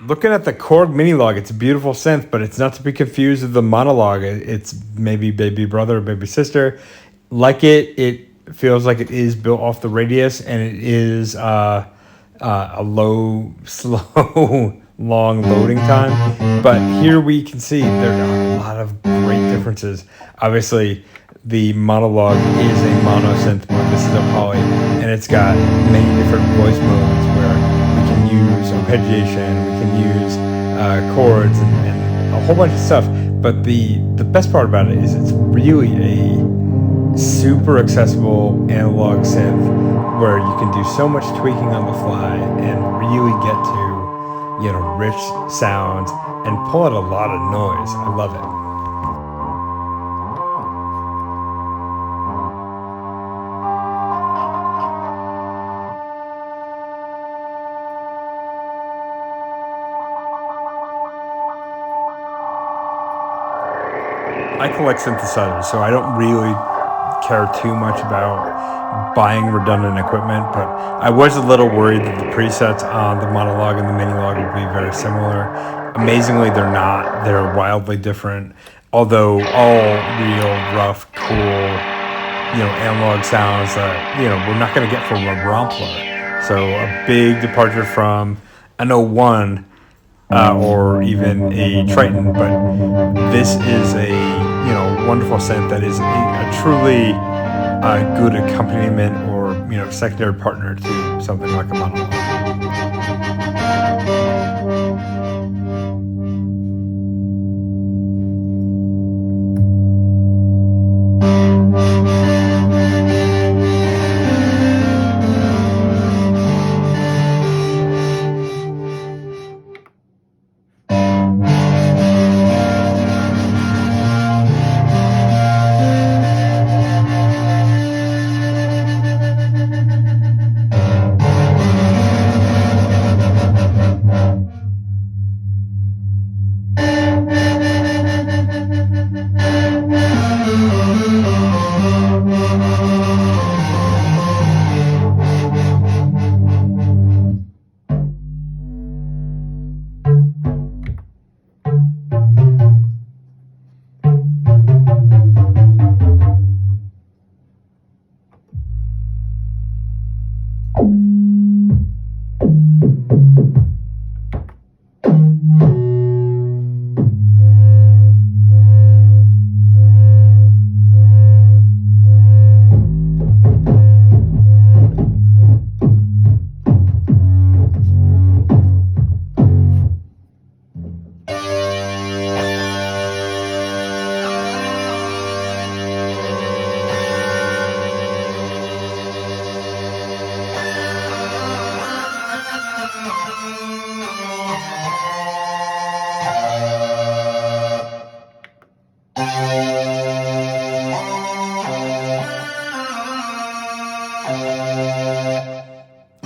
Looking at the Korg Minilogue, it's a beautiful synth, but it's not to be confused with the Monologue. It's maybe baby brother or baby sister. Like it feels like it is built off the Radius, and it is a low, slow, long loading time. But here we can see there are a lot of great differences. Obviously, the Monologue is a mono synth, but this is a poly, and it's got many different voice modes where we can use arpeggiation, we can use chords, and a whole bunch of stuff. But the best part about it is it's really a super accessible analog synth where you can do so much tweaking on the fly and really get to rich sounds and pull out a lot of noise. I love it. I collect synthesizers, so I don't really care too much about buying redundant equipment, but I was a little worried that the presets on the Monologue and the Minilogue would be very similar. Amazingly, they're not. They're wildly different, although all real, rough, cool, analog sounds that, we're not going to get from a Rompler. So a big departure from an 01 or even a Triton, but this is a wonderful synth that is a truly good accompaniment or secondary partner to something like a monologue.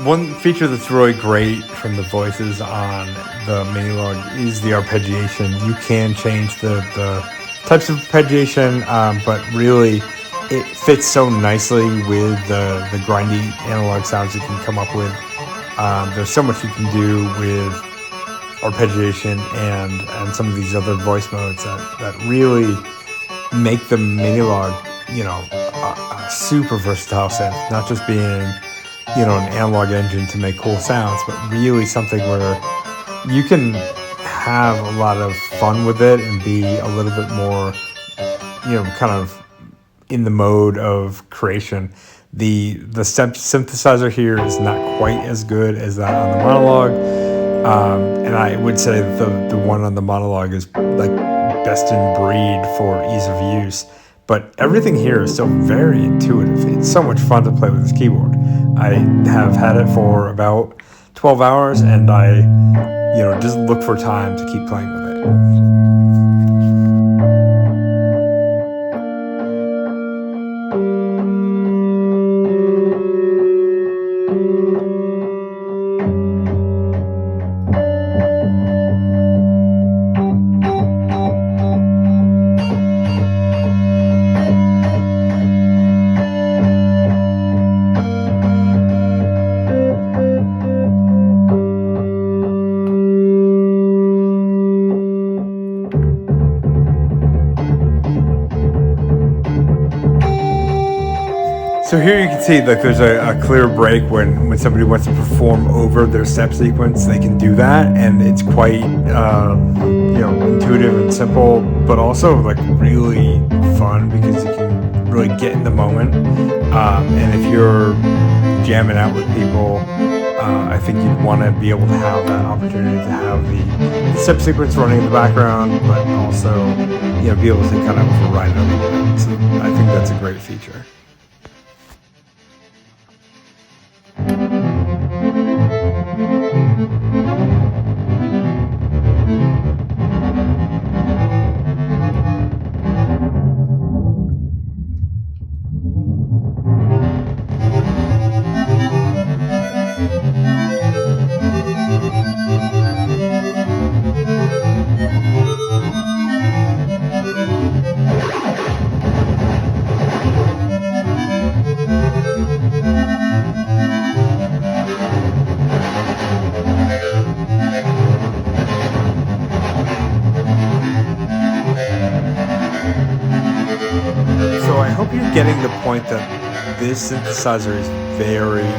One feature that's really great from the voices on the Minilogue is the arpeggiation. You can change the types of arpeggiation, but really it fits so nicely with the grindy analog sounds you can come up with. There's so much you can do with arpeggiation and some of these other voice modes that really make the Minilogue, a super versatile synth, not just being an analog engine to make cool sounds, but really something where you can have a lot of fun with it and be a little bit more, kind of in the mode of creation. The synthesizer here is not quite as good as that on the Monologue, and I would say that the one on the Monologue is like best in breed for ease of use. But everything here is still very intuitive. It's so much fun to play with this keyboard. I have had it for about 12 hours, and I, just look for time to keep playing with it. So here you can see like there's a clear break when somebody wants to perform over their step sequence, they can do that, and it's quite intuitive and simple, but also like really fun because you can really get in the moment. And if you're jamming out with people, I think you'd want to be able to have that opportunity to have the step sequence running in the background, but also be able to kind of override it a little bit. So I think that's a great feature. So I hope you're getting the point that this synthesizer is very, very easy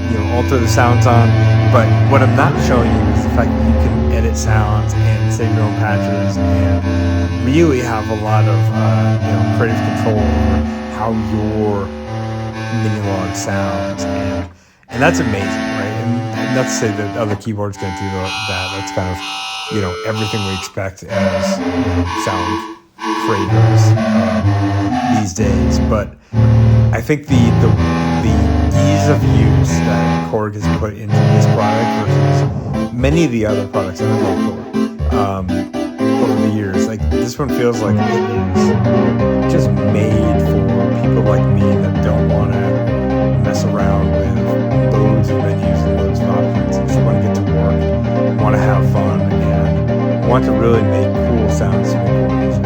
to alter the sounds on. But what I'm not showing you is the fact that you can edit sounds and save your own patches and really have a lot of creative control over how your Minilogue sounds, and that's amazing, right? And not to say that other keyboards can do that. That's kind of everything we expect as sound creators these days. But I think the ease of use that Korg has put into this product versus many of the other products, and I love Korg, over the years, like this one feels like it is just made for people like me that don't want to mess around with loads of menus and loads of options. Just want to get to work, want to have fun, and want to really make cool sounds to make cool music.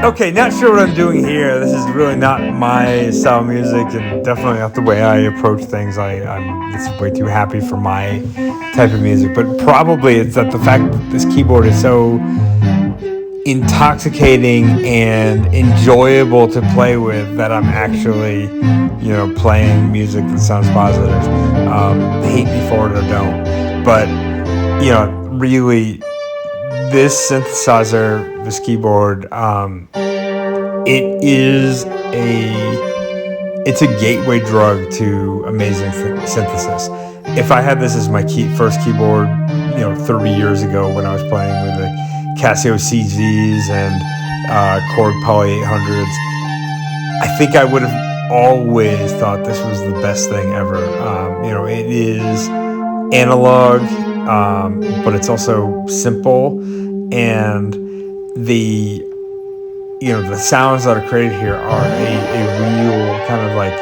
Okay, not sure what I'm doing here. This is really not my style of music, and definitely not the way I approach things. I'm just way too happy for my type of music. But probably it's that the fact that this keyboard is so intoxicating and enjoyable to play with that I'm actually, playing music that sounds positive. Hate me for it or don't. But, really, this synthesizer, this keyboard, it's a gateway drug to amazing synthesis. If I had this as my first keyboard, 30 years ago when I was playing with the Casio CGs and Korg Poly 800s, I think I would have always thought this was the best thing ever. It is analog, but it's also simple, and the sounds that are created here are a real kind of like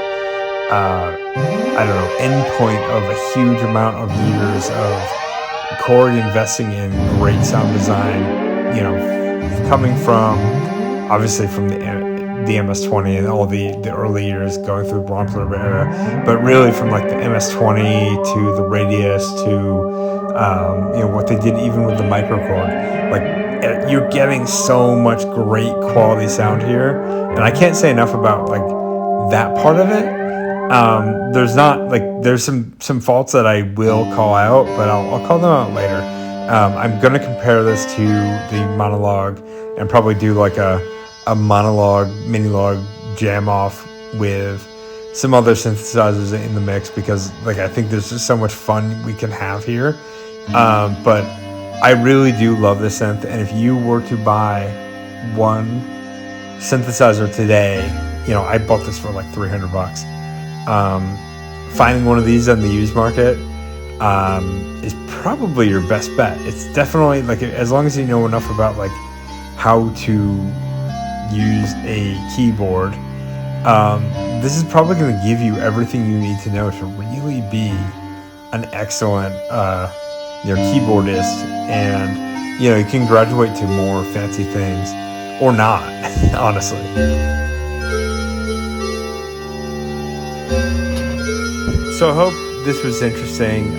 endpoint of a huge amount of years of Korg investing in great sound design, coming from obviously from the MS-20 and all the early years going through the Wampler era, but really from like the MS-20 to the Radius to what they did even with the Microkorg. Like, you're getting so much great quality sound here, and I can't say enough about like that part of it. There's some faults that I will call out, but I'll call them out later. I'm gonna compare this to the Minilogue and probably do like a Minilogue jam off with some other synthesizers in the mix, because like I think there's just so much fun we can have here. But I really do love this synth, and if you were to buy one synthesizer today, you know, I bought this for like $300. Finding one of these on the used market is probably your best bet. It's definitely like, as long as you know enough about like how to use a keyboard, this is probably going to give you everything you need to know to really be an excellent keyboardist, and you know, you can graduate to more fancy things or not. Honestly, so I hope this was interesting.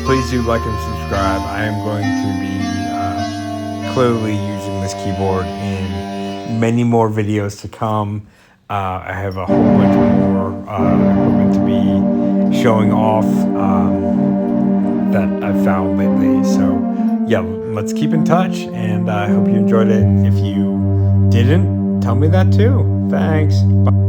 Please do like and subscribe. I am going to be clearly using this keyboard in many more videos to come. I have a whole bunch more equipment to be showing off that I've found lately. So yeah, let's keep in touch, and I hope you enjoyed it. If you didn't, tell me that too. Thanks. Bye.